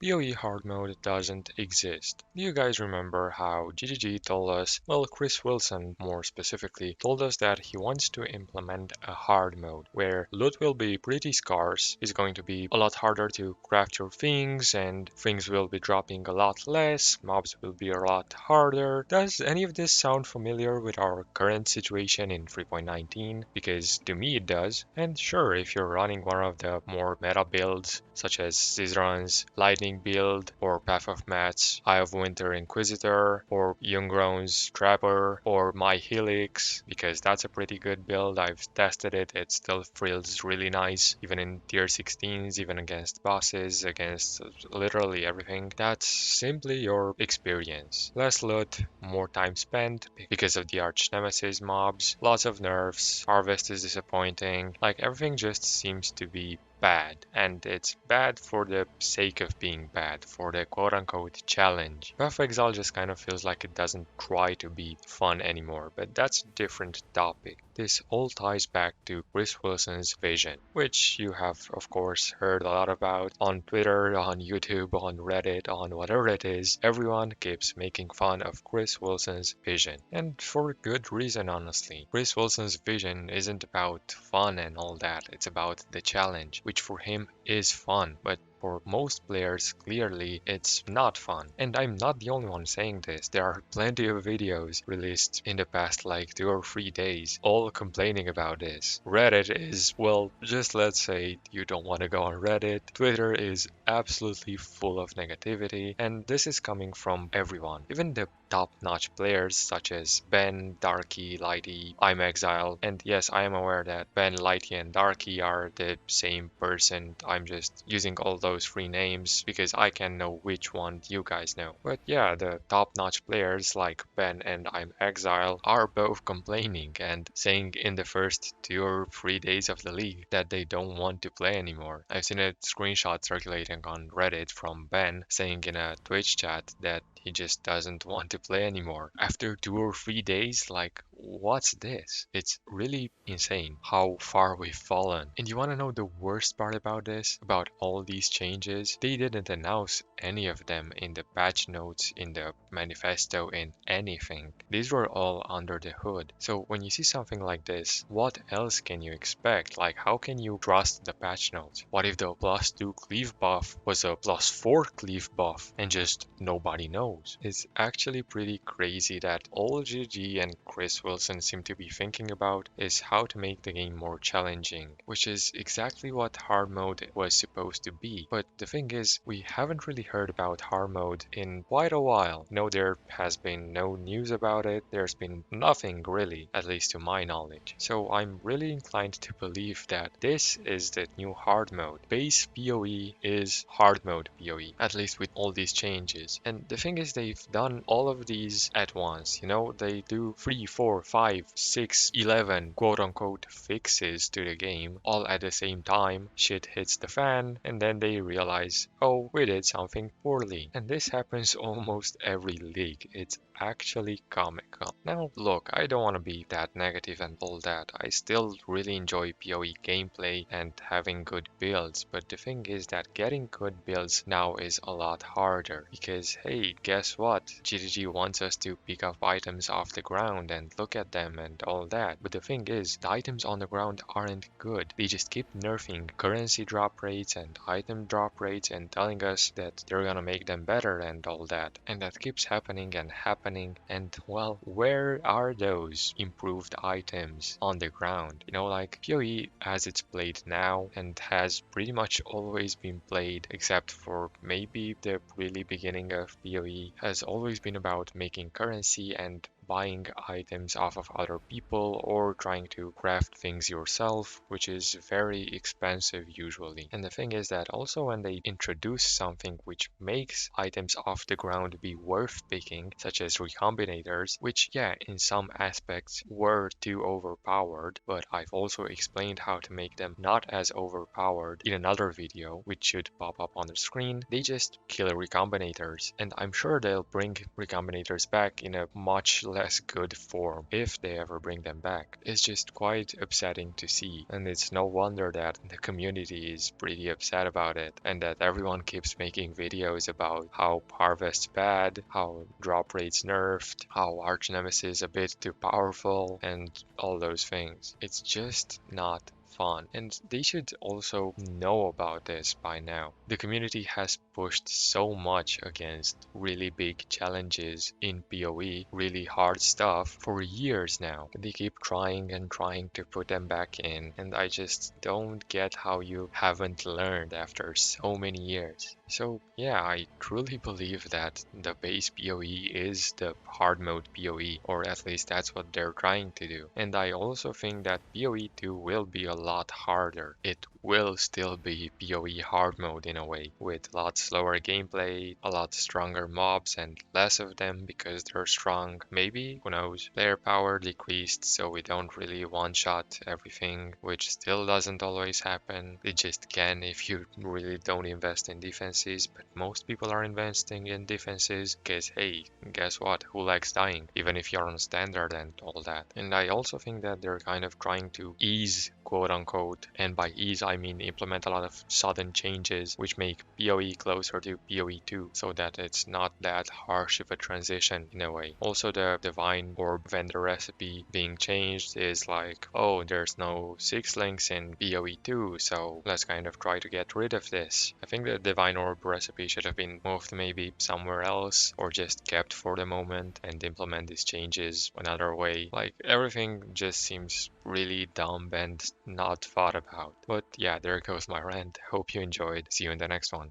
PoE hard mode doesn't exist. Do you guys remember how GGG told us, well, Chris Wilson more specifically, told us that he wants to implement a hard mode where loot will be pretty scarce, it's going to be a lot harder to craft your things, and things will be dropping a lot less, mobs will be a lot harder. Does any of this sound familiar with our current situation in 3.19? Because to me it does. And sure, if you're running one of the more meta builds, such as Scissoran's Lightning build, or Path of Mats, Eye of Winter Inquisitor, or Younggrown's Trapper, or My Helix, because that's a pretty good build. I've tested it, it still feels really nice, even in tier 16s, even against bosses, against literally everything. That's simply your experience. Less loot, more time spent, because of the arch nemesis mobs, lots of nerfs, harvest is disappointing, like everything just seems to be bad, and it's bad for the sake of being bad, for the quote-unquote challenge. Path of Exile just kind of feels like it doesn't try to be fun anymore, but that's a different topic. This all ties back to Chris Wilson's vision, which you have of course heard a lot about on Twitter, on YouTube, on Reddit, on whatever it is. Everyone keeps making fun of Chris Wilson's vision, and for good reason honestly. Chris Wilson's vision isn't about fun and all that, it's about the challenge, which for him is fun, but for most players, clearly it's not fun. And I'm not the only one saying this. There are plenty of videos released in the past like 2 or 3 days, all complaining about this. Reddit is, well, just let's say you don't want to go on Reddit. Twitter is absolutely full of negativity, and this is coming from everyone. Even the top-notch players such as Ben, Darky, Lighty, I'm Exile, and yes, I am aware that Ben, Lighty, and Darky are the same person. I'm just using all those three names because I can know which one you guys know. But yeah, the top-notch players like Ben and I'm Exile are both complaining and saying in the first 2 or 3 days of the league that they don't want to play anymore. I've seen a screenshot circulating on Reddit from Ben saying in a Twitch chat that he just doesn't want to play anymore. After 2 or 3 days, like, what's this? It's really insane how far we've fallen. And you want to know the worst part about this? About all these changes? They didn't announce any of them in the patch notes, in the manifesto, in anything. These were all under the hood. So when you see something like this, what else can you expect? Like, how can you trust the patch notes? What if the +2 cleave buff was a +4 cleave buff and just nobody knows? It's actually pretty crazy that all GG and Chris Wilson seem to be thinking about is how to make the game more challenging, which is exactly what hard mode was supposed to be. But the thing is, we haven't really heard about hard mode in quite a while. No, there has been no news about it, there's been nothing really, at least to my knowledge. So I'm really inclined to believe that this is the new hard mode. Base PoE is hard mode PoE, at least with all these changes. And the thing is, they've done all of these at once, you know, they do 3, 4, 5, 6, 11 quote-unquote fixes to the game all at the same time. Shit hits the fan, and then they realize, oh, we did something poorly. And this happens almost every league. It's actually comical. Now, look, I don't want to be that negative and all that. I still really enjoy PoE gameplay and having good builds, but the thing is that getting good builds now is a lot harder because, hey, guess what? GGG wants us to pick up items off the ground and look at them and all that. But the thing is, the items on the ground aren't good. They just keep nerfing currency drop rates and item drop rates and telling us that they're gonna make them better and all that. And that keeps happening and happening. And well, where are those improved items on the ground? You know, like PoE as it's played now and has pretty much always been played, except for maybe the really beginning of PoE, has always been about making currency and buying items off of other people or trying to craft things yourself, which is very expensive usually. And the thing is that also when they introduce something which makes items off the ground be worth picking, such as recombinators, which yeah, in some aspects were too overpowered, but I've also explained how to make them not as overpowered in another video, which should pop up on the screen. They just kill recombinators, and I'm sure they'll bring recombinators back in a much less good form if they ever bring them back. It's just quite upsetting to see, and it's no wonder that the community is pretty upset about it, and that everyone keeps making videos about how Harvest's bad, how drop rate's nerfed, how Arch Nemesis is a bit too powerful, and all those things. It's just not fun, and they should also know about this by now. The community has pushed so much against really big challenges in PoE, really hard stuff for years now. They keep trying and trying to put them back in, and I just don't get how you haven't learned after so many years. So yeah, I truly believe that the base PoE is the hard mode PoE, or at least that's what they're trying to do. And I also think that PoE 2 will be a lot harder. It will still be PoE hard mode in a way, with a lot slower gameplay, a lot stronger mobs and less of them because they're strong. Maybe, who knows? Player power decreased so we don't really one-shot everything, which still doesn't always happen. It just can if you really don't invest in defenses, but most people are investing in defenses because hey, guess what? Who likes dying? Even if you're on standard and all that. And I also think that they're kind of trying to ease, quote unquote, and by ease I mean implement a lot of sudden changes which make PoE closer to PoE 2 so that it's not that harsh of a transition in a way. Also the Divine Orb vendor recipe being changed is like, oh, there's no 6 links in PoE 2, so let's kind of try to get rid of this. I think the Divine Orb recipe should have been moved maybe somewhere else or just kept for the moment and implement these changes another way. Like everything just seems really dumb and not thought about. But yeah, there goes my rant. Hope you enjoyed. See you in the next one.